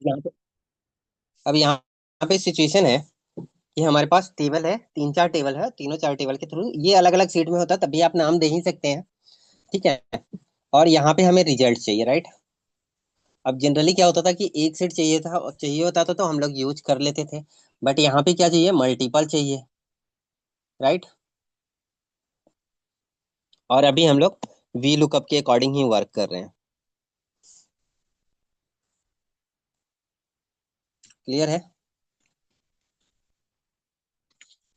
यहाँ पे अब यहाँ पे सिचुएशन है कि हमारे पास टेबल है, तीन चार टेबल है, तीनों चार टेबल के थ्रू ये अलग अलग सीट में होता, तब भी आप नाम दे ही सकते हैं। ठीक है। और यहाँ पे हमें रिजल्ट चाहिए, राइट। अब जनरली क्या होता था कि एक सीट चाहिए होता था तो हम लोग यूज कर लेते थे। बट यहाँ पे क्या चाहिए, मल्टीपल चाहिए, राइट। और अभी हम लोग वी लुकअप के अकॉर्डिंग ही वर्क कर रहे हैं। क्लियर है।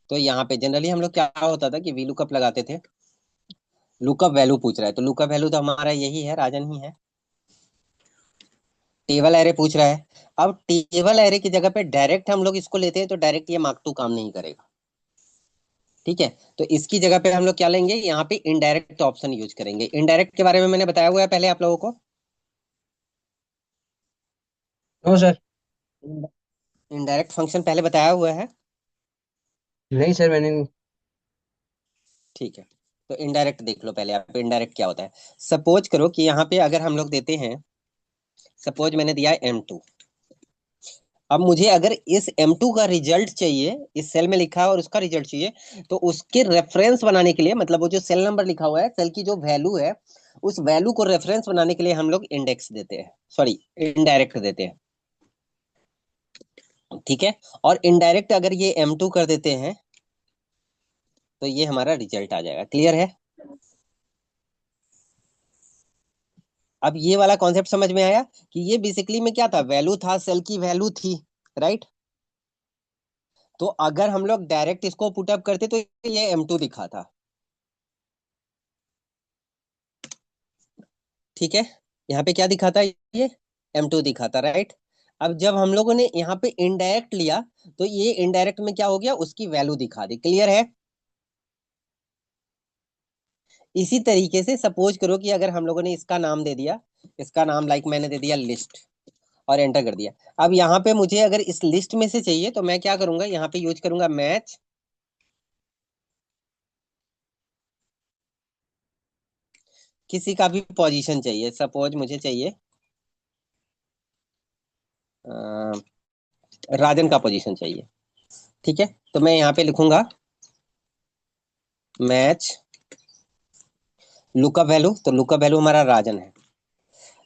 तो यहाँ पे जनरली हम लोग क्या होता था कि वी लुकअप लगाते थे। लुकअप वैल्यू पूछ रहा है तो लुकअप वैल्यू तो हमारा यही है, राजन ही है। टेबल एरे पूछ रहा है। अब टेबल एरे की जगह पे डायरेक्ट हम लोग इसको लेते हैं तो डायरेक्ट ये मार्क टू काम नहीं करेगा। ठीक है। तो इसकी जगह पे हम लोग क्या लेंगे, यहाँ पे इनडायरेक्ट ऑप्शन यूज करेंगे। इनडायरेक्ट के बारे में मैंने बताया हुआ है पहले आप लोगों को। No sir. इनडायरेक्ट फंक्शन पहले बताया हुआ है। नहीं सर, मैंने नहीं। ठीक है। तो इनडायरेक्ट देख लो पहले आप, इनडायरेक्ट क्या होता है। सपोज करो कि यहाँ पे अगर हम लोग देते हैं, सपोज मैंने दिया है M2। अब मुझे अगर इस M2 का रिजल्ट चाहिए, इस सेल में लिखा है और उसका रिजल्ट चाहिए, तो उसके रेफरेंस बनाने के लिए, मतलब वो जो सेल नंबर लिखा हुआ है, सेल की जो वैल्यू है, उस वैल्यू को रेफरेंस बनाने के लिए हम लोग इंडेक्स देते हैं, सॉरी इनडायरेक्ट देते हैं। ठीक है। और इनडायरेक्ट अगर ये M2 कर देते हैं तो ये हमारा रिजल्ट आ जाएगा। क्लियर है। अब ये वाला कॉन्सेप्ट समझ में आया कि ये बेसिकली में क्या था, वैल्यू था, सेल की वैल्यू थी, राइट। तो अगर हम लोग डायरेक्ट इसको पुटअप करते तो ये M2 दिखा था। ठीक है। यहाँ पे क्या दिखाता है, ये M2 दिखाता, राइट। अब जब हम लोगों ने यहाँ पे इनडायरेक्ट लिया तो ये इनडायरेक्ट में क्या हो गया, उसकी वैल्यू दिखा दी। क्लियर है। इसी तरीके से सपोज करो कि अगर हम लोगों ने इसका नाम दे दिया, इसका नाम लाइक मैंने दे दिया लिस्ट, और एंटर कर दिया। अब यहाँ पे मुझे अगर इस लिस्ट में से चाहिए तो मैं क्या करूंगा, यहाँ पे यूज करूंगा मैच। किसी का भी पोजीशन चाहिए, सपोज मुझे चाहिए राजन का पोजीशन चाहिए। ठीक है। तो मैं यहाँ पे लिखूंगा मैच लुकअप वैल्यू, तो लुकअप वैल्यू हमारा राजन है।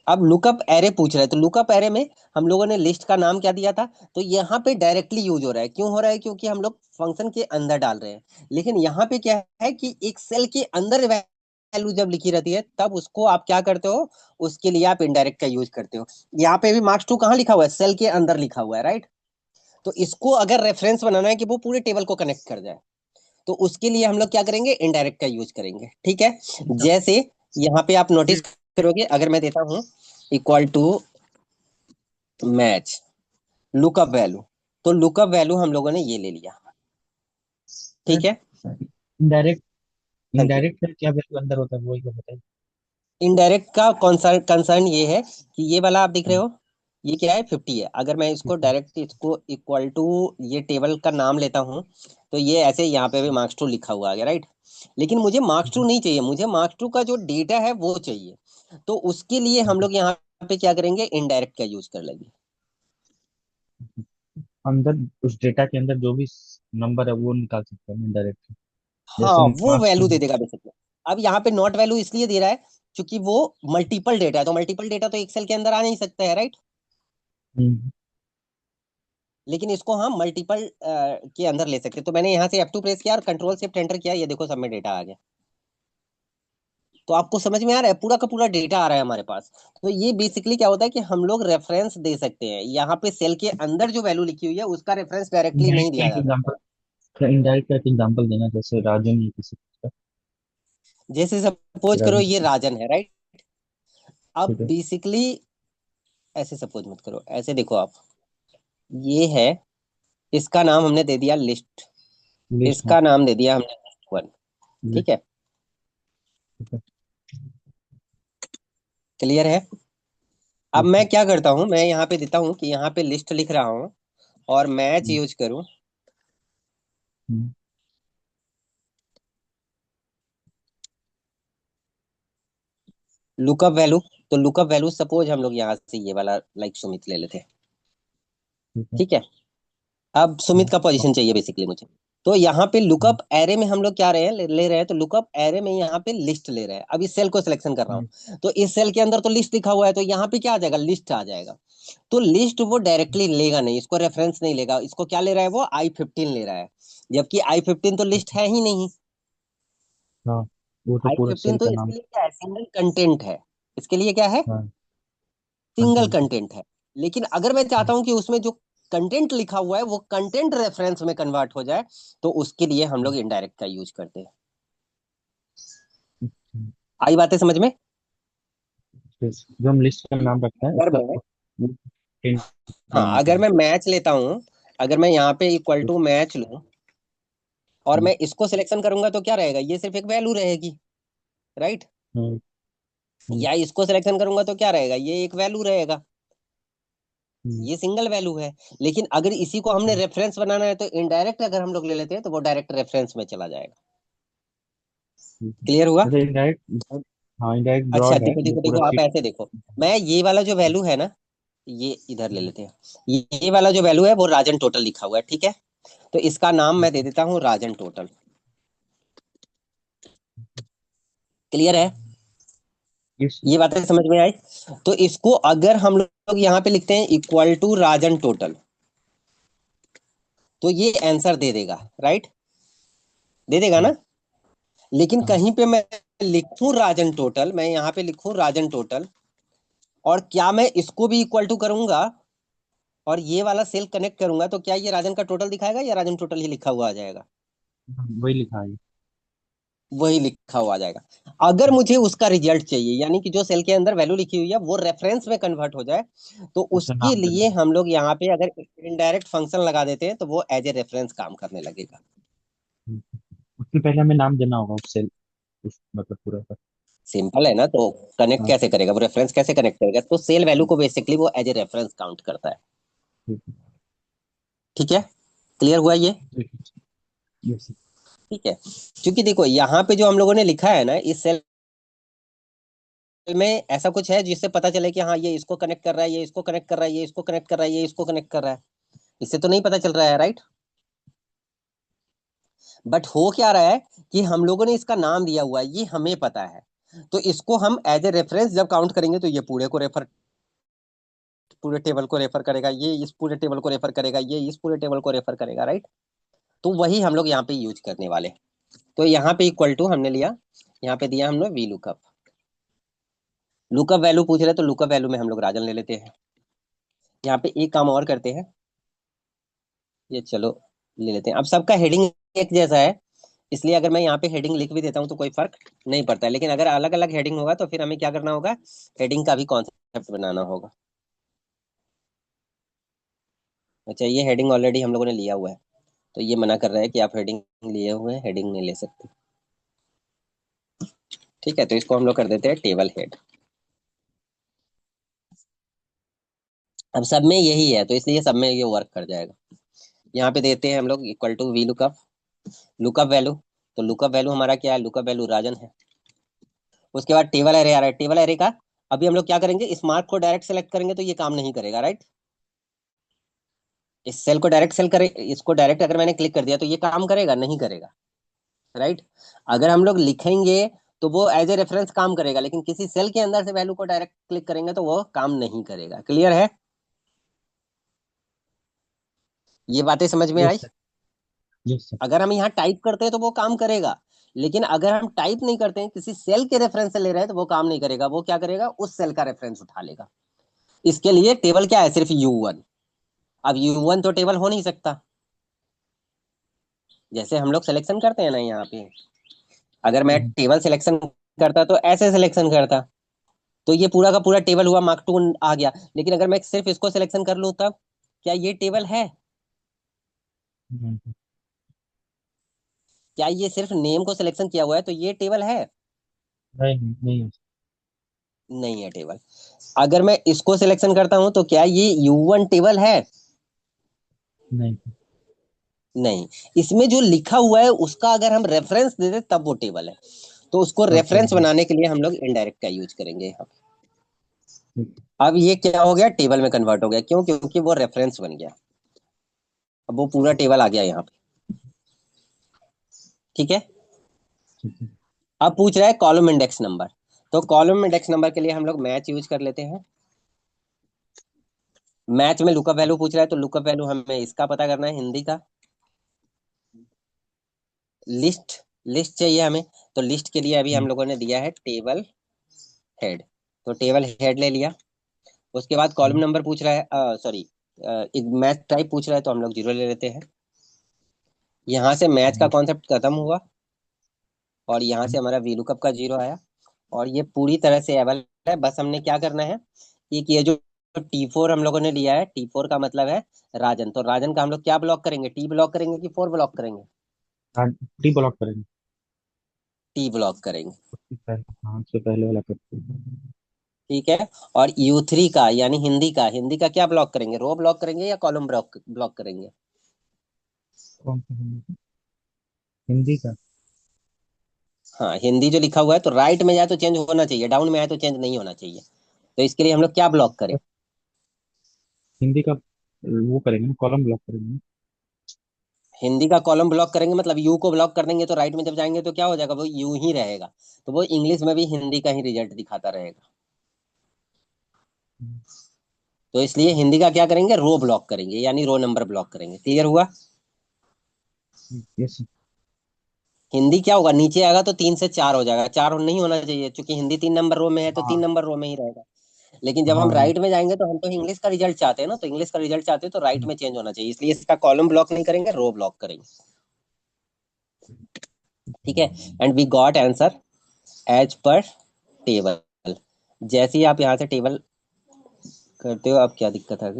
अब लुकअप एरे पूछ रहा है तो लुकअप एरे में हम लोगों ने लिस्ट का नाम क्या दिया था, तो यहाँ पे डायरेक्टली यूज हो रहा है। क्यों हो रहा है, क्योंकि हम लोग फंक्शन के अंदर डाल रहे हैं। लेकिन यहाँ पे क्या है कि एक सेल के अंदर वैल्यू जब लिखी रहती है तब उसको आप क्या करते हो, उसके लिए आप इनडायरेक्ट का यूज करते हो। यहाँ पे भी मार्क्स टू कहाँ लिखा हुआ है, सेल के अंदर लिखा हुआ है, राइट। तो इसको अगर रेफरेंस बनाना है कि वो पूरे टेबल को कनेक्ट कर जाए, तो उसके लिए हम लोग क्या करेंगे, इनडायरेक्ट का यूज करेंगे। ठीक है। जैसे यहाँ पे आप नोटिस करोगे, अगर मैं देता हूँ equal to match lookup value, तो लुकअप वैल्यू हम लोगों ने ये ले लिया। ठीक सर, है। इनडायरेक्ट हाँ जी। इनडायरेक्ट सर क्या वैल्यू अंदर होता है वही को बताइए। इनडायरेक्ट का कंसर्न कंसर्न ये है कि ये वाला आप देख रहे हो, ये क्या है 50 है। अगर मैं इसको डायरेक्ट इसको इक्वल टू ये टेबल का नाम लेता हूँ तो ये ऐसे यहाँ पे भी मार्क्स टू लिखा हुआ आ गया, राइट। लेकिन मुझे मार्क्स टू नहीं चाहिए, मुझे मार्क्स टू का जो डेटा है वो चाहिए। तो उसके लिए हम लोग यहाँ पे क्या करेंगे, इनडायरेक्ट का यूज कर लेंगे। अंदर उस डेटा के अंदर जो भी नंबर है वो निकाल सकते हैं इनडायरेक्ट। हाँ, जैसे वो मार्क्स टू वैल्यू दे है। देगा बेसिकली। अब यहाँ पे नॉट वैल्यू इसलिए दे रहा है क्योंकि वो मल्टीपल डेटा है, तो मल्टीपल डेटा तो एक्सेल के अंदर आ नहीं सकता है, राइट। हम्म। लेकिन इसको हम मल्टीपल के अंदर ले सकते हैं। तो मैंने यहाँ से F2 प्रेस किया और कंट्रोल शिफ्ट एंटर किया, ये देखो सब में डेटा आ गया। तो आपको समझ में आ रहा है, पूरा का पूरा डेटा आ रहा है हमारे पास। तो ये बेसिकली क्या होता है कि हम लोग रेफरेंस दे सकते हैं, यहाँ पे सेल के अंदर जो वैल्यू लिखी हुई है उसका रेफरेंस डायरेक्टली नहीं इनडायरेक्ट का दिया एक जा सकता है। एग्जांपल, इनडायरेक्ट का एक एग्जांपल देना, जैसे राजन या किसी का। जैसे सपोज करो राजन। ये राजन है, राइट। अब ठीक है। बेसिकली ऐसे सपोज मत करो, ऐसे देखो आप, ये है, इसका नाम हमने दे दिया लिस्ट, लिस्ट है। इसका नाम दे दिया हमने लिस्ट 1। ठीक लिस्ट। है। ठीक है। क्लियर है। अब ठीक है। मैं क्या करता हूँ, मैं यहाँ पे देता हूँ कि यहाँ पे लिस्ट लिख रहा हूँ और मैच हम्म, यूज करूँ हम्म, लुकअप वैल्यू। तो लुकअप वैल्यू सपोज हम लोग यहाँ से ये वाला लाइक सुमित ले लेते हैं। ठीक है। ठीक है। अब सुमित का हाँ, पोजीशन चाहिए बेसिकली मुझे। तो यहाँ पे लुकअप एरे में हम लोग क्या रहे हैं, ले रहे हैं, तो लुकअप एरे में यहाँ पे लिस्ट ले रहे हैं। अब इस सेल को सिलेक्शन कर रहा हूँ, तो इस सेल के अंदर तो लिस्ट लिखा हुआ है, तो यहाँ पे क्या आ जाएगा, लिस्ट आ जाएगा। तो लिस्ट वो डायरेक्टली लेगा नहीं, इसको रेफरेंस नहीं लेगा, इसको क्या ले रहा है, वो आई 15 ले रहा है। जबकि आई 15 तो लिस्ट है ही नहीं। हाँ, वो तो आई पूरा 15 सेल तो का इसके नाम। लिए क्या है, सिंगल कंटेंट है। इसके लिए क्या है, हाँ, सिंगल कंटेंट। कंटेंट है। लेकिन अगर मैं चाहता हूं कि उसमें जो कंटेंट लिखा हुआ है वो कंटेंट रेफरेंस में कन्वर्ट हो जाए, तो उसके लिए हम लोग इनडायरेक्ट का यूज करते हैं। आई बातें समझ में। जो हम लिस्ट का नाम रखते हैं अगर उसका मैं, कंटेंट हाँ बनाना अगर चाहिए। मैं मैच लेता हूँ, अगर मैं यहाँ पे इक्वल टू मैच लूँ और हम्म, मैं इसको सिलेक्शन करूंगा, तो क्या रहेगा, ये सिर्फ एक वैल्यू रहेगी, राइट। हम्म, हम्म, या इसको सिलेक्शन करूंगा तो क्या रहेगा, ये एक वैल्यू रहेगा, हम्म, ये सिंगल वैल्यू है। लेकिन अगर इसी को हमने हम्म, रेफरेंस बनाना है, तो इनडायरेक्ट अगर हम लोग ले लेते हैं, तो वो डायरेक्ट रेफरेंस में चला जाएगा। क्लियर हुआ। मतलब इनडायरेक्ट। हाँ, इनडायरेक्ट अच्छा ब्रॉड है, देखो वो देखो पूरा देखो, आप सीट। ऐसे देखो, मैं ये वाला जो वैल्यू है ना, ये इधर ले लेते हैं। ये वाला जो वैल्यू है वो राजन टोटल लिखा हुआ है, ठीक है। तो इसका नाम मैं दे देता हूँ राजन टोटल। क्लियर है, इस ये बातें समझ में आई। तो इसको अगर हम लोग यहाँ पे लिखते हैं इक्वल टू राजन टोटल, तो ये आंसर दे देगा, राइट, दे देगा ना। लेकिन हाँ, कहीं पे मैं लिखूं राजन टोटल, मैं यहाँ पे लिखूं राजन टोटल, और क्या मैं इसको भी इक्वल टू करूंगा और ये वाला सेल कनेक्ट करूंगा, तो क्या ये राजन का टोटल दिखाएगा या राजन टोटल ही लिखा हुआ आ जाएगा। वही लिखा है। वही लिखा हुआ आ जाएगा। अगर मुझे उसका रिजल्ट चाहिए, यानी कि जो सेल के अंदर वैल्यू लिखी हुई है वो रेफरेंस में कन्वर्ट हो जाए, तो उसका उसके नाम देना लिए है। हम लोग यहाँ पे अगर इनडायरेक्ट फंक्शन लगा देते हैं, तो वो एज ए रेफरेंस काम करने लगेगा। हम्म, उससे पहले हमें नाम देना होगा उस सेल, उस मतलब पूरा का। सिंपल है ना, तो कनेक्ट हाँ, कैसे करेगा, वो रेफरेंस कैसे कनेक्ट करेगा, तो सेल वैल्यू को बेसिकली वो एज ए रेफरेंस काउंट करता है। ठीक ठीक है, क्लियर हुआ ये। है। यस। ठीक है, क्योंकि देखो यहाँ पे जो हम लोगों ने लिखा है ना, इस सेल में ऐसा कुछ है जिससे पता चले कि हाँ ये इसको कनेक्ट कर रहा है, ये इसको कनेक्ट कर रहा है, ये इसको कनेक्ट कर रहा है, ये इसको कनेक्ट कर रहा है, इससे तो नहीं पता चल रहा है, राइट। बट हो क्या रहा है कि हम लोगों ने इसका नाम दिया हुआ है, ये हमें पता है। तो इसको हम एज ए रेफरेंस जब काउंट करेंगे, तो ये पूरे को रेफर, पूरे टेबल को रेफर करेगा, ये इस पूरे टेबल को रेफर करेगा, ये इस पूरे टेबल को रेफर करेगा, राइट। तो वही हम लोग यहाँ पे यूज करने वाले। तो यहाँ पे इक्वल टू हमने लिया, यहाँ पे दिया हमने वी लुकअप। लुकअप वैल्यू पूछ रहे, तो लुकअप वैल्यू में हम लोग राजन ले लेते हैं। यहाँ पे एक काम और करते हैं, ये चलो ले लेते हैं। अब सबका हेडिंग एक जैसा है, इसलिए अगर मैं यहाँ पे हेडिंग लिख भी देता हूँ तो कोई फर्क नहीं पड़ता है। लेकिन अगर अलग अलग हेडिंग होगा, तो फिर हमें क्या करना होगा, हेडिंग का भी कॉन्सेप्ट बनाना होगा। अच्छा, ये हेडिंग ऑलरेडी हम लोगों ने लिया हुआ है, तो ये मना कर रहा है कि आप हेडिंग लिए हुए हैं, हेडिंग नहीं ले सकते। ठीक है, तो इसको हम लोग कर देते हैं टेबल हेड। अब सब में यही है, तो इसलिए सब में ये वर्क कर जाएगा। यहाँ पे देते हैं हम लोग equal to V lookup, lookup value. तो लुकअप वैल्यू हमारा क्या है, लुकअप वैल्यू राजन है। उसके बाद टेबल एरे आ रहा है, टेबल एरे का अभी हम लोग क्या करेंगे, इस मार्क को डायरेक्ट सेलेक्ट करेंगे तो ये काम नहीं करेगा, राइट। इस सेल को डायरेक्ट सेल करे, इसको डायरेक्ट अगर मैंने क्लिक कर दिया, तो ये काम करेगा, नहीं करेगा, राइट। अगर हम लोग लिखेंगे तो वो एज ए रेफरेंस काम करेगा, लेकिन किसी सेल के अंदर से वैल्यू को डायरेक्ट क्लिक करेंगे तो वो काम नहीं करेगा। क्लियर है, ये बातें समझ में yes I. Sir. Yes sir. अगर हम यहाँ टाइप करते हैं तो वो काम करेगा, लेकिन अगर हम टाइप नहीं करते हैं, किसी सेल के रेफरेंस से ले रहे हैं, तो वो काम नहीं करेगा। वो क्या करेगा, उस सेल का रेफरेंस उठा लेगा। इसके लिए टेबल क्या है, सिर्फ U1। अब U1 तो टेबल हो नहीं सकता। जैसे हम लोग सिलेक्शन करते हैं ना यहाँ पे, अगर मैं टेबल सिलेक्शन करता तो ऐसे सिलेक्शन करता, तो ये पूरा का पूरा टेबल हुआ, मार्क टू आ गया। लेकिन अगर मैं सिर्फ इसको सिलेक्शन कर लूँ, तब क्या ये टेबल है, क्या ये सिर्फ नेम को सिलेक्शन किया हुआ है तो ये टेबल है, नहीं, नहीं है। नहीं है टेबल। अगर मैं इसको सिलेक्शन करता हूं, तो क्या ये U1 टेबल है, नहीं। नहीं। इसमें जो लिखा हुआ है उसका अगर हम रेफरेंस दे दे, तब वो टेबल है। तो उसको तब रेफरेंस टेबल है। बनाने के लिए हम लोग इनडायरेक्ट का यूज करेंगे यहाँ पे। ठीक। अब ये क्या हो गया, टेबल में कन्वर्ट हो गया, क्यों, क्योंकि वो रेफरेंस बन गया। अब वो पूरा टेबल आ गया यहाँ पे। ठीक है। ठीक है। अब पूछ रहा है कॉलम इंडेक्स नंबर। तो कॉलम इंडेक्स नंबर के लिए हम लोग मैच यूज कर लेते हैं। मैच में लुकअप वैल्यू पूछ रहा है, तो लुकअप वैल्यू हमें इसका पता करना है, हिंदी का। लिस्ट, लिस्ट चाहिए हमें। तो लिस्ट के लिए अभी हम लोगों ने दिया है टेबल हेड। तो टेबल हेड ले लिया। उसके बाद कॉलम हम्म, नंबर पूछ रहा है, सॉरी, एक मैच टाइप पूछ रहा है, तो हम लोग जीरो ले लेते हैं। यहाँ से मैच का हम्म, कॉन्सेप्ट खत्म हुआ, और यहाँ से हमारा वीलुकअप का जीरो आया। और ये पूरी तरह से एबल है। बस हमने क्या करना है, कि ये जो T4 हम लोगों ने लिया है, T4 का मतलब है राजन। तो राजन का हम लोग क्या ब्लॉक करेंगे, टी ब्लॉक करेंगे कि फोर ब्लॉक करेंगे? हाँ, टी ब्लॉक करेंगे। टी ब्लॉक करेंगे। हाँ, उससे पहले वाला करते हैं। ठीक है। और U3 का यानी हिंदी का, हिंदी का क्या ब्लॉक करेंगे, रो ब्लॉक करेंगे या कॉलम ब्लॉक ब्लॉक करेंगे? कौन सा हिंदी? हिंदी का। हाँ, हिंदी जो लिखा हुआ है, तो राइट में जाए तो चेंज होना चाहिए, डाउन में आए तो चेंज नहीं होना चाहिए। तो इसके लिए हम लोग क्या ब्लॉक करें? हिंदी का वो करेंगे ना, कॉलम ब्लॉक करेंगे ना। हिंदी का कॉलम ब्लॉक करेंगे, मतलब यू को ब्लॉक कर देंगे, तो राइट में जब जाएंगे तो क्या हो जाएगा, वो यू ही रहेगा। तो वो इंग्लिश में भी हिंदी का ही रिजल्ट दिखाता रहेगा। तो इसलिए हिंदी का क्या करेंगे, रो ब्लॉक करेंगे, यानी रो नंबर ब्लॉक करेंगे। क्लियर हुआ? यस। हिंदी क्या होगा, नीचे आएगा तो 3 से 4 हो जाएगा, चार नहीं होना चाहिए, क्योंकि हिंदी 3 नंबर रो में है, तो तीन हाँ, नंबर रो में ही रहेगा। लेकिन जब हम हाँ। राइट में जाएंगे, तो हम तो इंग्लिश का रिजल्ट चाहते हैं ना, तो इंग्लिश का रिजल्ट चाहते हैं तो राइट में चेंज होना चाहिए, इसलिए इसका कॉलम ब्लॉक नहीं करेंगे, रो ब्लॉक करेंगे। ठीक है। And we got answer as per table. जैसे ही आप यहाँ से टेबल करते हो, अब क्या दिक्कत है?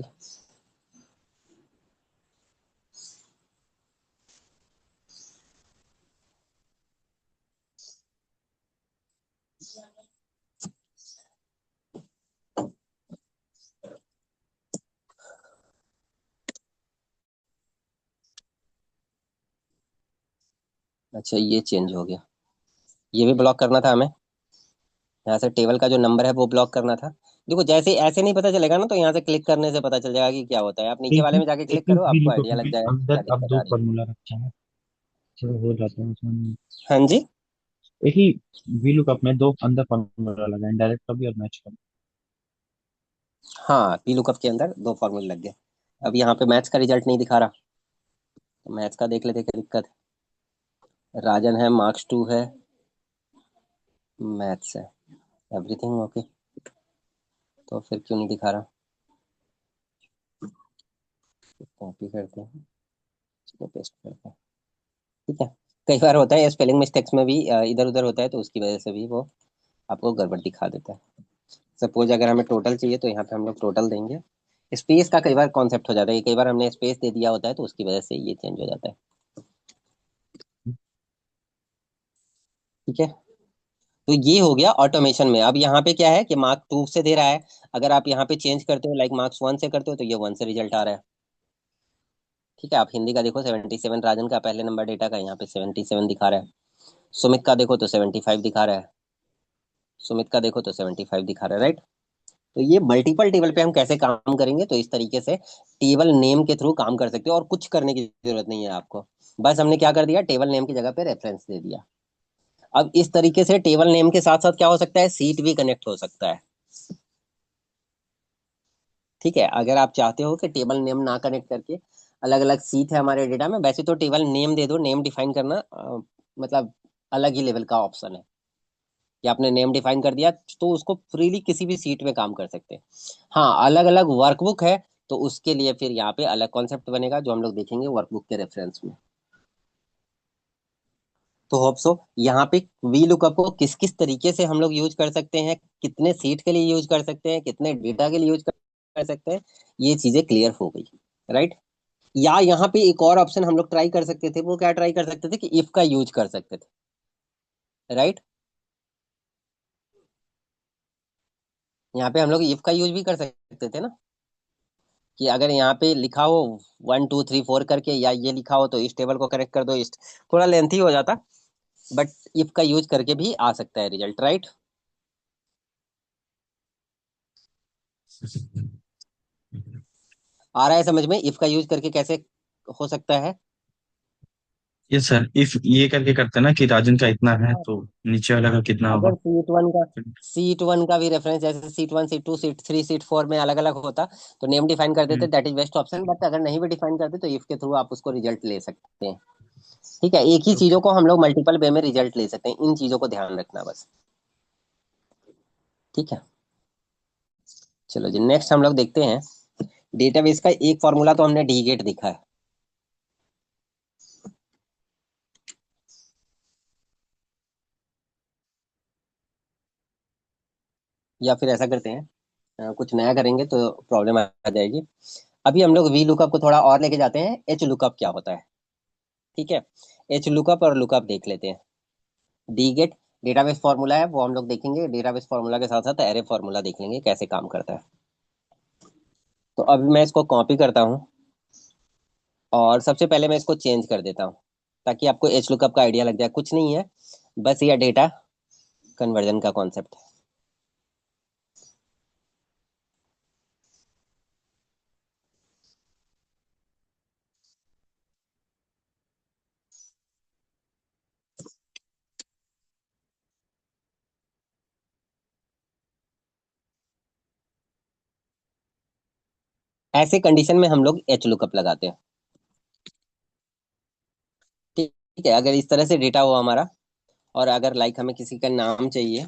अच्छा, ये चेंज हो गया। ये भी ब्लॉक करना था हमें। यहाँ से टेबल का जो नंबर है वो ब्लॉक करना था। देखो, जैसे ऐसे नहीं पता चलेगा ना, तो यहाँ से क्लिक करने से पता चल जाएगा कि क्या होता है। आप नीचे एक वाले ही में जाके एक क्लिक ही करो, वी आपको लुकअप आइडिया लग में जाएगा कि अंदर क्या अब दिक्कत दो आ रही है। फॉर्मूला रखा है, चलो हो जाता है उसमें। हाँ जी। एक ही वी लुकअप में दो अंदर फॉर्मूला लगा है, डायरेक्ट का भी और मैच का भी। हाँ, पी लुकअप के अंदर दो फॉर्मूले लग गए। अब यहाँ पे मैथ्स का रिजल्ट नहीं दिखा रहा, तो मैथ्स का देख लेते क्या दिक्कत है। राजन है, मार्क्स 2 है, मैथ्स है, एवरीथिंग ओके। तो फिर क्यों नहीं दिखा रहा? कॉपी करते हैं, इसको पेस्ट करते हैं। ठीक है। कई बार होता है स्पेलिंग मिस्टेक्स में भी इधर उधर होता है, तो उसकी वजह से भी वो आपको गड़बड़ दिखा देता है। सपोज अगर हमें टोटल चाहिए, तो यहाँ पे हम लोग टोटल देंगे। स्पेस का कई बार कॉन्सेप्ट हो जाता है, कई बार हमने स्पेस दे दिया होता है, तो उसकी वजह से ये चेंज हो जाता है। ठीक है। तो ये हो गया ऑटोमेशन में। अब यहाँ पे क्या है कि मार्क 2 से दे रहा है। अगर आप यहाँ पे चेंज करते हो, लाइक मार्क्स 1 से करते हो, तो ये 1 से रिजल्ट आ रहा है। ठीक है। आप हिंदी का देखो, 77 राजन का पहले नंबर डेटा का, यहाँ पे 77 दिखा रहा है। सुमित का देखो तो 75 दिखा रहा है। सुमित का देखो तो 75 दिखा रहा है, राइट? तो ये मल्टीपल टेबल पे हम कैसे काम करेंगे, तो इस तरीके से टेबल नेम के थ्रू काम कर सकते हो, और कुछ करने की जरूरत नहीं है आपको। बस हमने क्या कर दिया, टेबल नेम की जगह पे रेफरेंस दे दिया। अब इस तरीके से टेबल नेम के साथ साथ क्या हो सकता है, सीट भी कनेक्ट हो सकता है। ठीक है। अगर आप चाहते हो कि टेबल नेम ना कनेक्ट करके अलग अलग सीट है हमारे डेटा में, वैसे तो टेबल नेम दे दो, नेम डिफाइन करना मतलब अलग ही लेवल का ऑप्शन है, कि आपने नेम डिफाइन कर दिया, तो उसको फ्रीली किसी भी सीट में काम कर सकते हैं। हाँ, अलग अलग वर्कबुक है, तो उसके लिए फिर यहाँ पे अलग कॉन्सेप्ट बनेगा, जो हम लोग देखेंगे वर्कबुक के रेफरेंस में। तो होप सो यहाँ पे वी लुकअप को किस किस तरीके से हम लोग यूज कर सकते हैं, कितने सीट के लिए यूज कर सकते हैं, कितने डेटा के लिए यूज कर सकते हैं, ये चीजें क्लियर हो गई। राइट? या यहाँ पे एक और ऑप्शन हम लोग ट्राई कर सकते थे, वो क्या ट्राई कर सकते थे, कि इफ का यूज कर सकते थे। राइट? यहाँ पे हम लोग इफ का यूज भी कर सकते थे ना, कि अगर यहाँ पे लिखा हो 1 2 3 4 करके, या ये लिखा हो तो इस टेबल को कनेक्ट कर दो, इस, थोड़ा लेंथी हो जाता, बट इफ का यूज करके भी आ सकता है रिजल्ट। राइट? आ रहा है समझ में, इफ का यूज करके कैसे हो सकता है। ये सर इफ ये करके करते हैं ना कि राजन का इतना है तो नीचे वाला का कितना होगा। अगर सीट वन का भी रेफरेंस, जैसे seat one, seat two, seat three, seat four में अलग अलग होता, तो नेम डिफाइन कर देते, hmm, that is best option. But अगर नहीं भी डिफाइन करते तो इफ के थ्रू आप उसको रिजल्ट ले सकते हैं। ठीक है, एक ही ओके। चीजों को हम लोग मल्टीपल वे में रिजल्ट ले सकते हैं, इन चीजों को ध्यान रखना बस। ठीक है, चलो जी, नेक्स्ट हम लोग देखते हैं डेटाबेस का एक फॉर्मूला। तो हमने डी गेट देखा है, या फिर ऐसा करते हैं, कुछ नया करेंगे तो प्रॉब्लम आ जाएगी। अभी हम लोग वी लुकअप को थोड़ा और लेके जाते हैं, एच लुकअप क्या होता है। ठीक है, एच लुकअप और लुकअप देख लेते हैं। डी गेट डेटाबेस फॉर्मूला है, वो हम लोग देखेंगे। डेटाबेस फॉर्मूला के साथ साथ एरे फॉर्मूला देख लेंगे कैसे काम करता है। तो अभी मैं इसको कॉपी करता हूँ, और सबसे पहले मैं इसको चेंज कर देता हूँ, ताकि आपको एच लुकअप का आइडिया लग जाए। कुछ नहीं है, बस ये डेटा कन्वर्जन का कॉन्सेप्ट है। ऐसे कंडीशन में हम लोग एच लुकअप लगाते हैं। ठीक है, अगर इस तरह से डेटा हो हमारा, और अगर लाइक हमें किसी का नाम चाहिए,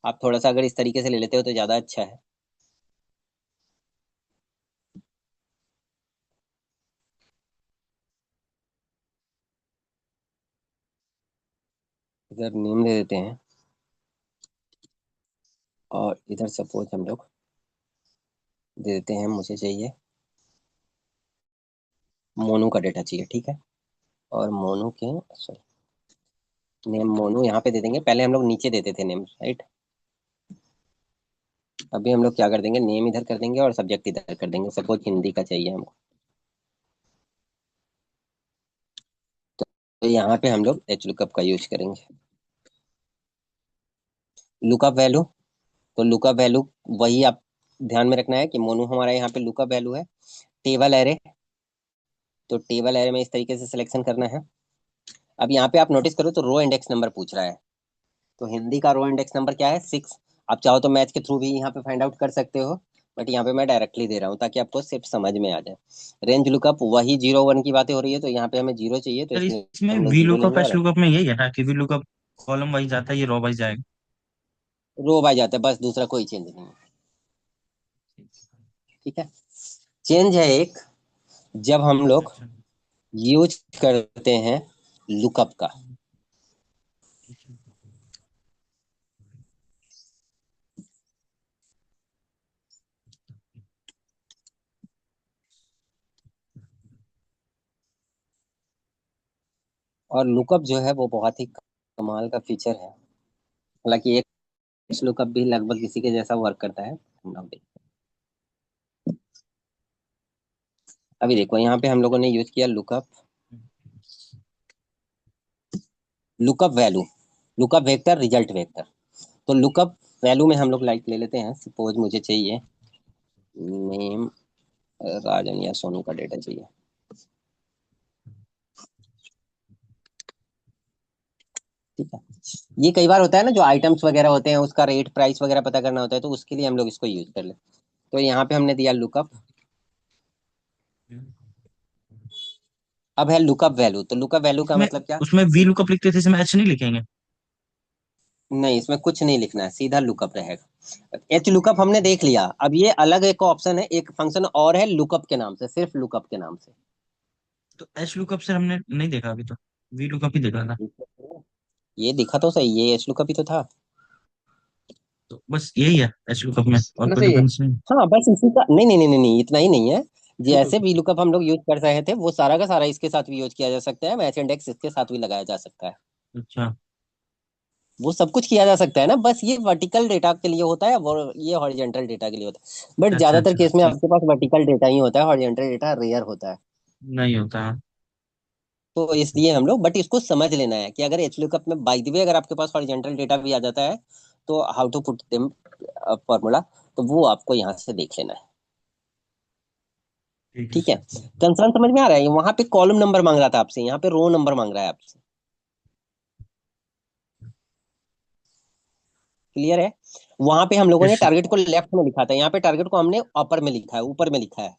आप थोड़ा सा अगर इस तरीके से ले लेते हो तो ज्यादा अच्छा है। इधर नेम दे देते हैं, और इधर सपोज हम लोग दे देते हैं, मुझे चाहिए मोनू का डेटा चाहिए। ठीक है, और मोनू के, सॉरी, नेम मोनू यहाँ पे दे देंगे। पहले हम लोग नीचे देते थे नेम, राइट। अभी हम लोग क्या कर देंगे, नेम इधर कर देंगे और सब्जेक्ट इधर कर देंगे। सपोज हिंदी का चाहिए हमको, तो यहाँ पे हम लोग एच लुकअप का यूज करेंगे। लुकअप वैल्यू, तो लुकअप वैल्यू वही आप ध्यान में रखना है कि मोनू हमारा यहाँ पे लुकअप वैल्यू है। टेबल एरे, तो टेबल एरे में इस तरीके से सिलेक्शन करना है। अब यहाँ पे आप नोटिस करो तो रो इंडेक्स नंबर पूछ रहा है। तो हिंदी का रो इंडेक्स नंबर क्या है, 6। आप चाहो तो मैथ के थ्रू भी यहाँ पे फाइंड आउट कर सकते हो, बट यहाँ पे मैं डायरेक्टली दे रहा हूँ ताकि आपको सिर्फ समझ में आ जाए। रेंज लुकअप वही 0 1 की बातें हो रही है, तो यहाँ पे हमें 0 चाहिए, तो सर इसलिए इसमें हम लोग वी 0 लुकअप लेंगे। एच और लुकअप में यही है ना कि वी लुकअप कॉलम वाइज आता है, ये रो वाइज जाएगा। रो बाय जाता है, बस दूसरा कोई चेंज नहीं है। ठीक है, चेंज है एक, जब हम लोग अच्छा। यूज करते हैं लुकअप का। और लुकअप जो है वो बहुत ही कमाल का फीचर है। हालांकि एक लुकअप भी लगभग इसी के जैसा वर्क करता है, हम लोग देखते हैं। अभी देखो यहाँ पे हम लोगों ने यूज किया lookup, lookup value, lookup vector, result vector. तो लुकअप वैल्यू में हम लोग लाइक ले लेते हैं, सपोज मुझे चाहिए नेम, राजन या सोनू का डेटा चाहिए। ठीक है, ये कई बार होता है ना, जो आइटम्स वगैरह होते हैं उसका रेट प्राइस वगैरह पता करना होता है, तो उसके लिए हम लोग इसको यूज कर ले। तो यहाँ पे हमने दिया लुकअप। अब है लुकअप वैल्यू, तो लुकअप वैल्यू का उसमें मतलब क्या। उसमें वी लुकअप लिखते थे, इसमें एच नहीं लिखेंगे। नहीं, इसमें कुछ नहीं लिखना है, सीधा लुकअप रहेगा। एच लुकअप हमने देख लिया, अब ये अलग एक ऑप्शन है, एक फंक्शन और है लुकअप के नाम से, सिर्फ लुकअप के नाम से। तो एच लुकअप से हमने नहीं देखा अभी तो, वी लुकअप ही देखा था। ये दिखा तो सही, ये एच लुकअप ही तो था। तो बस यही है एच लुकअप में, और ना कोई सही है। डिफरेंस नहीं। हाँ, बस इसी का, नहीं नहीं नहीं नहीं नहीं, इतना ही नहीं है। जैसे वी लुकअप हम लोग यूज कर रहे थे, वो सारा का सारा इसके साथ भी यूज किया जा सकता है, मैच इंडेक्स इसके साथ भी लगाया जा सकता है। अच्छा। वो सब कुछ किया जा सकता है ना, बस ये वर्टिकल डेटा के लिए होता है, और ये हॉरिजॉन्टल डेटा के लिए होता है। बट अच्छा ज्यादातर अच्छा केस में ठीक। आपके पास वर्टिकल डेटा ही होता है, हॉरिजॉन्टल डेटा रेयर होता है। नहीं होता है। तो इसलिए हम लोग, बट इसको समझ लेना है कि अगर एच लुकअप में बाय द वे अगर आपके पास हॉरिजॉन्टल डेटा भी आ जाता है, तो how to put them formula, तो वो आपको यहाँ से देख लेना है। ठीक है ठीक है, सर। कंसर्न समझ में आ रहा है? वहां पे कॉलम नंबर मांग रहा था आपसे, यहाँ पे रो नंबर मांग रहा है आपसे। क्लियर है? वहां पे हम लोगों ने यस सर। टारगेट को लेफ्ट में लिखा था, यहाँ पे टारगेट को हमने अपर में लिखा है, ऊपर में लिखा है।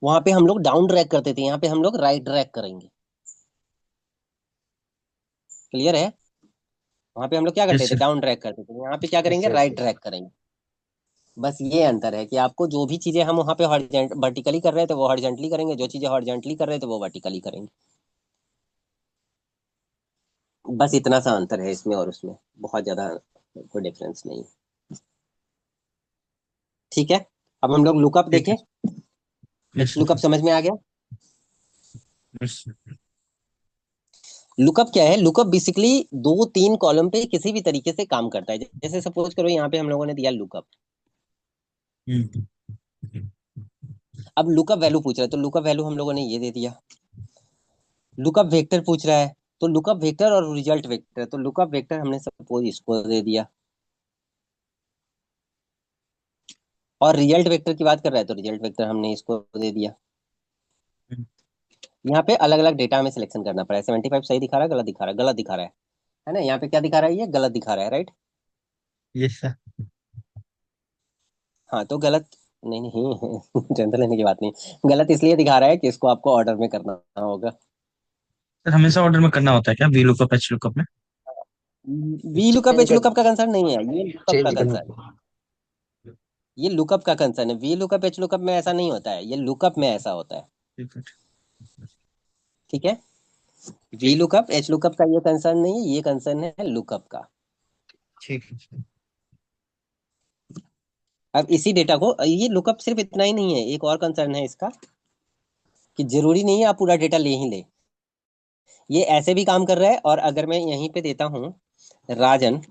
वहां पे हम लोग डाउन ड्रैग करते थे, यहाँ पे हम लोग राइट ड्रैग करेंगे। क्लियर है? वहां पे हम लोग क्या करते यस थे? सर। डाउन ड्रैग करते थे, यहाँ पे क्या यस करेंगे? यस राइट ड्रैग करेंगे। बस ये अंतर है कि आपको जो भी चीजें हम वहां पे वर्टिकली कर रहे थे वो हॉरिजेंटली करेंगे, जो चीजें हॉरिजेंटली कर रहे थे वो वर्टिकली करेंगे। बस इतना सा अंतर है इसमें और उसमें, बहुत ज्यादा कोई डिफरेंस नहीं है। ठीक है, अब हम लोग लुकअप ठीक देखें। है। Yes H lookup sir. समझ में आ गया? यस लुकअप क्या है? लुकअप बेसिकली दो तीन कॉलम पे किसी भी तरीके से काम करता है। जैसे सपोज करो यहाँ पे हम लोगों ने दिया लुकअप। सर। अब लुकअप वैल्यू पूछ रहा है, तो लुकअप वैल्यू हम लोगों ने ये दे दिया। लुकअप वेक्टर पूछ रहा है, तो लुकअप वेक्टर और रिजल्ट वेक्टर, तो लुकअप वेक्टर हमने सपोज इसको दे दिया। और रिजल्ट वेक्टर की बात कर रहा है, तो रिजल्ट वेक्टर हमने इसको दे दिया। यहाँ पे अलग अलग डेटा हमें सिलेक्शन करना पड़ा है। 75 सही दिखा रहा है, गलत दिखा रहा है? गलत दिखा रहा है ना? यहाँ पे क्या दिखा रहा है? ये गलत दिखा रहा है, राइट? Yes sir. हाँ तो गलत, नहीं नहीं टेंशन लेने की बात नहीं। गलत इसलिए दिखा रहा है कि इसको आपको ऑर्डर में करना होगा। सर हमेशा ऑर्डर में करना होता है क्या, वी लुकअप एच लुकअप में? वी लुकअप चेंज एच कर लुकअप का कंसर्न नहीं है, ये लुकअप का चेंज करना कंसर्न है। ये लुकअप का कंसर्न है, वी लुकअप एच लुकअप में ऐसा नहीं होता है, ये लुकअप में ऐसा होता है। ठीक है। ठीक है, वी ठीक लुकअप एच लुकअप का ये कंसर्न नहीं है, ये कंसर्न है लुकअप का। ठीक है। अब इसी डेटा को, ये लुकअप सिर्फ इतना ही नहीं है, एक और कंसर्न है इसका, कि जरूरी नहीं है आप पूरा डेटा ले ही ले। ये ऐसे भी काम कर रहा है। और अगर मैं यहीं पे देता हूँ राजन,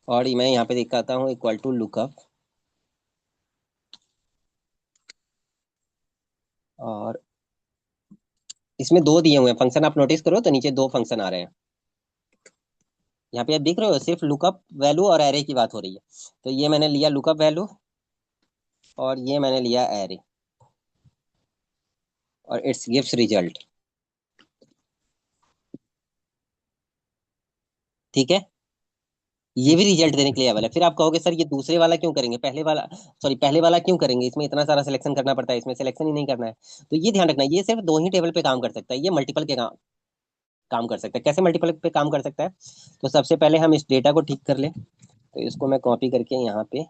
और मैं यहाँ पे दिखाता हूँ इक्वल टू लुकअप, और इसमें दो दिए हुए हैं फंक्शन, आप नोटिस करो तो नीचे दो फंक्शन आ रहे हैं। यहाँ पे आप देख रहे हो सिर्फ लुकअप वैल्यू और एरे की बात हो रही है। तो ये मैंने लिया लुकअप वैल्यू, और ये मैंने लिया एरे, और इट्स गिव्स रिजल्ट। ठीक है, ये भी रिजल्ट देने के लिए अवेलेबल है। फिर आप कहोगे सर ये दूसरे वाला क्यों करेंगे, पहले वाला, सॉरी पहले वाला क्यों करेंगे, इसमें इतना सारा सिलेक्शन करना पड़ता है, इसमें सिलेक्शन ही नहीं करना है। तो ये ध्यान रखना, ये सिर्फ दो ही टेबल पे काम कर सकता है, ये मल्टीपल के काम कर सकता है। कैसे मल्टीपल पे काम कर सकता है? तो सबसे पहले हम इस डेटा को ठीक कर लें। तो इसको मैं कॉपी करके यहाँ पे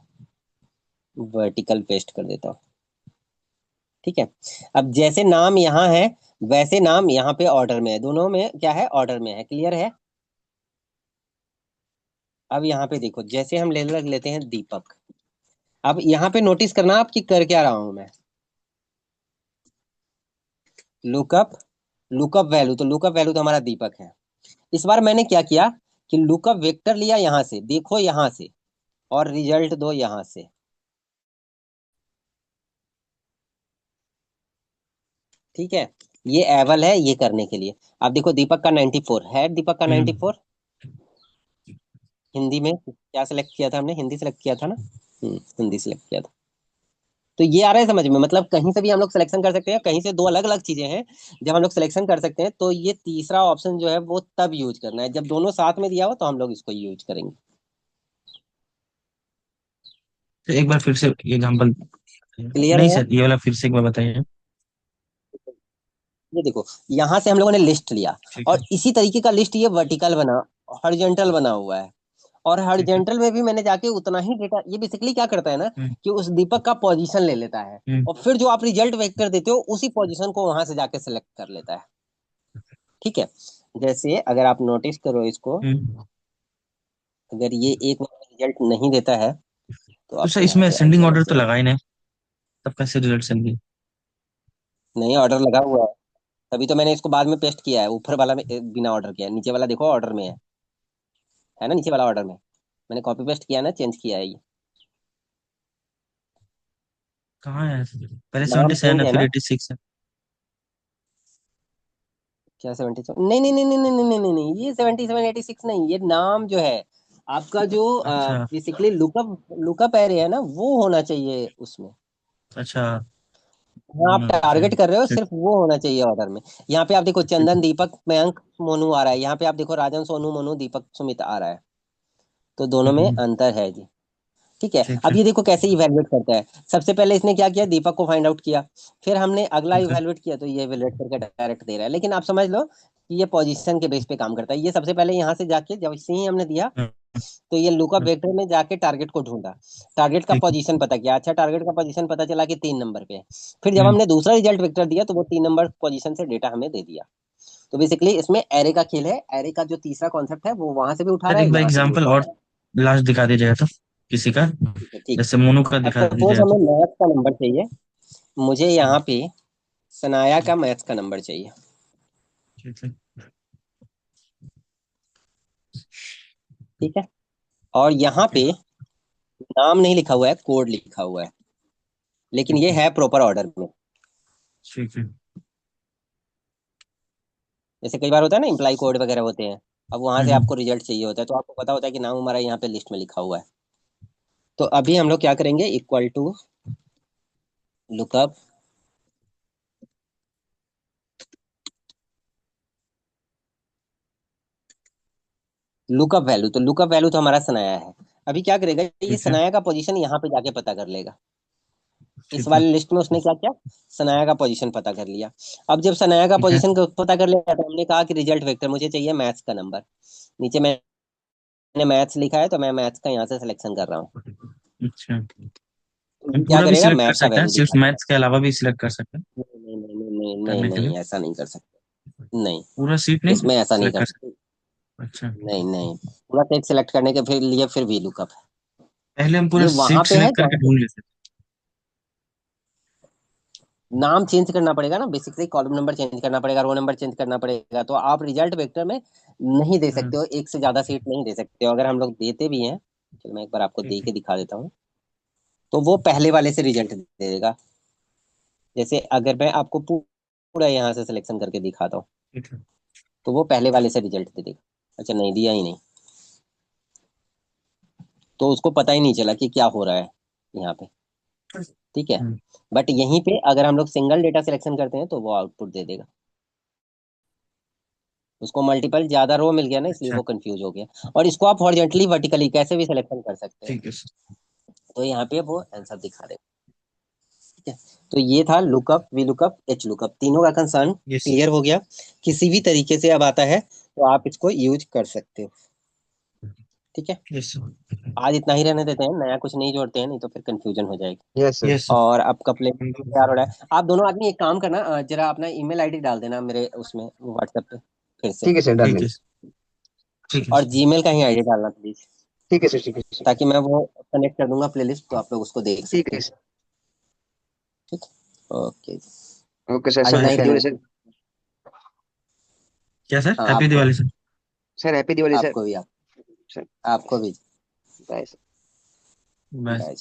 वर्टिकल पेस्ट कर देता हूँ। ठीक है, अब जैसे नाम यहाँ है वैसे नाम यहाँ पे ऑर्डर में है, दोनों में क्या है? ऑर्डर में है। क्लियर है? अब यहाँ पे देखो, जैसे हम ले लेते हैं दीपक। अब यहाँ पे नोटिस करना आप कि कर क्या रहा हूं मैं। लुकअप, लुकअप वैल्यू, तो लुकअप वैल्यू तो हमारा दीपक है। इस बार मैंने क्या किया कि लुकअप वेक्टर लिया यहाँ से, देखो यहाँ से, और रिजल्ट दो यहाँ से। ठीक है, ये एवल है ये करने के लिए। अब देखो दीपक का 94 है, दीपक का हम्म। 94। हिंदी में क्या सिलेक्ट किया था हमने? हिंदी सिलेक्ट किया था ना? हिंदी सिलेक्ट किया था। तो ये आ रहा है समझ में? मतलब कहीं से भी हम लोग सिलेक्शन कर सकते हैं, कहीं से दो अलग अलग चीजें हैं जब हम लोग सिलेक्शन कर सकते हैं। तो ये तीसरा ऑप्शन जो है वो तब यूज करना है जब दोनों साथ में दिया हो, तो हम लोग इसको यूज करेंगे। तो एक बार फिर से एग्जांपल। क्लियर नहीं है? सर, ये वाला फिर से एक बार बताइए। ये देखो, यहाँ से हम लोगों ने लिस्ट लिया, ठीक है। और इसी तरीके का लिस्ट ये वर्टिकल बना, हॉरिजॉन्टल बना हुआ है। और ठीक है। हॉरिजॉन्टल में भी मैंने जाके उतना ही डेटा, ये बेसिकली क्या करता है ना, हम्म। कि उस दीपक का पोजीशन ले लेता है, हम्म। और फिर जो आप रिजल्ट वेक्टर देते हो उसी पोजीशन को वहां से जाके सिलेक्ट कर लेता है। ठीक है, जैसे अगर आप नोटिस करो इसको, हम्म। अगर ये एक रिजल्ट नहीं देता है, तो तो सर आपको यहाँ इसमें पे आई असेंडिंग समझ ऑर्डर तो में, लगा ही नहीं, तब कैसे रिजल्ट सेंडिंग? नहीं ऑर्डर लगा हुआ है, तभी तो मैंने इसको बाद में पेस्ट किया है। ऊपर वाला में बिना ऑर्डर किया है, नीचे वाला देखो ऑर्डर में है ना? नीचे वाला ऑर्डर में मैंने कॉपी पेस्ट किया ना, चेंज किया है ये। कहाँ है? पहले नाम 77 चेंज है, है फिर ना? 86 है। क्या 77? नहीं नहीं नहीं नहीं नहीं नहीं नहीं नहीं, ये 77 86 नहीं, ये नाम जो है आपका जो अच्छा। बेसिकली लुकअप लुकअप एरे है ना, वो होना चाहिए उसमें। अच्छा। हाँ, आप होना टारगेट चाहिए। कर रहे हो, ठीक। सिर्फ वो होना चाहिए ऑर्डर में। यहाँ पे आप देखो, ठीक चंदन, है। दीपक, मयंक, मोनू आ रहा है। यहाँ पे आप देखो, राजन, सोनू, मोनू, दीपक, सुमित आ रहा है। तो दोनों में हम्म, अंतर है जी। ठीक है, ठीक अब है। ये देखो कैसे इवेलुएट करता है। सबसे पहले इसने क्या किया, दीपक को फाइंड आउट किया। फिर हमने अगला ठीक है। इवेलुएट किया, तो ये इवेलुएट करके डायरेक्ट दे रहा है। लेकिन आप समझ लो कि ये पोजीशन के बेस पे काम करता है। ये सबसे पहले यहाँ से जाके, जब से ही हमने दिया, हाँ, तो ये लुकअप हाँ, वेक्टर में जाके टारगेट को ढूंढा। टारगेट का ठीक है। पोजीशन पता किया। अच्छा, टारगेट का पोजीशन पता चला कि 3 नंबर पे है। फिर जब हम्म। हमने दूसरा रिजल्ट वेक्टर दिया, तो वो 3 नंबर पोजीशन से डेटा हमें दे दिया। तो बेसिकली इसमें एरे का खेल है। एरे का जो तीसरा कॉन्सेप्ट है, वो वहां से भी उठा सर रहा एक है, बार यहाँ से भी एग्जांपल उठा और रहा है। लास्ट दिखा दीजिएगा तो, किसी का, ठीक है, ठीक जैसे है। मोनू का अब दिखा सपोज दीजिएगा तो। हमें मैथ्स का नंबर चाहिए। मुझे हम्म, यहाँ पे सनाया का मैथ्स का नंबर चाहिए। ठीक है। ठीक है। और यहाँ ठीक है। पे नाम नहीं लिखा हुआ है, कोड लिखा हुआ है। लेकिन ठीक ये है। है प्रॉपर ऑर्डर में। ठीक है। जैसे कई बार होता है ना, इम्प्लाई कोड वगैरह होते हैं। अब वहां से हम्म, आपको रिजल्ट चाहिए होता है, तो आपको पता होता है कि नाम हमारा यहाँ पे लिस्ट में लिखा हुआ है। तो अभी हम लोग क्या करेंगे, equal to lookup lookup value. तो लुकअप वैल्यू तो हमारा सनाया है। अभी क्या करेगा, ये ठीक है। सनाया का पोजीशन यहाँ पे जाके पता कर लेगा। इस ठीक है। वाले लिस्ट में उसने क्या किया, सनाया का पोजीशन पता कर लिया। अब जब सनाया का ठीक है। पोजीशन पता कर लिया, तो हमने कहा कि रिजल्ट वेक्टर मुझे चाहिए मैथ्स का नंबर। नीचे मैंने मैथ्स लिखा है, तो मैं मैथ्स का यहाँ से सिलेक्शन कर रहा हूँ। अच्छा, तो हम ये क्या पूरा भी करेगा, सिलेक्ट कर मैथ्स का सकते हैं, वैल्यू सिर्फ दिखा देगा। मैथ्स के अलावा भी सिलेक्ट कर सकते हैं नहीं नहीं नहीं नहीं नहीं करने के लिए? नहीं, ऐसा नहीं कर सकते। नहीं, पूरा सीट नहीं इसमें ऐसा नहीं सिलेक्ट कर कर सकते। सकते? अच्छा। नहीं नहीं, पूरा टेक्स्ट सेलेक्ट करने के फिर लिए फिर भी लुकअप है। पहले हम पूरा ये वहां सीट पे है सिलेक्ट करके जहाँ पे ढूंढ लेते नाम चेंज करना पड़ेगा ना, बेसिकली कॉलम नंबर चेंज करना पड़ेगा, रो नंबर चेंज करना पड़ेगा। तो आप रिजल्ट वेक्टर में नहीं दे थे। हाँ, सकते हो, एक से ज्यादा सीट नहीं दे सकते हो। अगर हम लोग देते भी हैं, चलो मैं एक बार आपको दे ठीक है। के दिखा देता हूँ। तो वो पहले वाले से रिजल्ट दे देगा। जैसे अगर मैं आपको पूरा यहाँ से सिलेक्शन करके दिखाता हूँ, ठीक है। तो वो पहले वाले से रिजल्ट दे देगा। अच्छा, नहीं दिया ही नहीं, तो उसको पता ही नहीं चला कि क्या हो रहा है यहाँ पे। ठीक है। हम्म, बट यहीं पे अगर हम लोग सिंगल डेटा सिलेक्शन करते हैं, तो वो आउटपुट दे देगा। उसको मल्टीपल ज्यादा रो मिल गया ना, इसलिए अच्छा। वो कंफ्यूज हो गया। और इसको आप हॉरिजॉन्टली वर्टिकली कैसे भी सिलेक्शन कर सकते हैं। ठीक है सर। तो यहाँ पे वो आंसर दिखा देगा। ठीक है। तो ये था lookup, V lookup, H lookup, तीनों का कंसर्न यस। क्लियर हो गया। किसी भी तरीके से अब आता है, तो आप इसको यूज कर सकते हो। ठीक है। Yes sir. आज इतना ही रहने देते हैं, नया कुछ नहीं जोड़ते हैं, नहीं तो फिर कंफ्यूजन हो जाएगी। Yes sir. Yes sir. और आपका प्ले तैयार हो रहा है। आप दोनों आदमी एक काम करना, जरा अपना ईमेल आईडी डाल देना मेरे उसमें व्हाट्सएप पे फिर से। ठीक है सर, डाल ठीक है देंगे। सर। ठीक है और सर। जीमेल का ही आईडी डालना प्लीज, ठीक है सर, ठीक है सर। ताकि मैं वो कनेक्ट कर दूंगा प्लेलिस्ट, तो आप लोग उसको देख ठीक सकते है हैं। सर। ठीक। ओके। ओके सर, आज सर इतना ही हैप्पी रहने दिवाली सर। देते क्या सर, हैं। हाँ, हैप्पी आपको दिवाली भी, sir. Sir happy Diwali sir. आपको भी, सर आपको भी। बाय। बाय। बाय।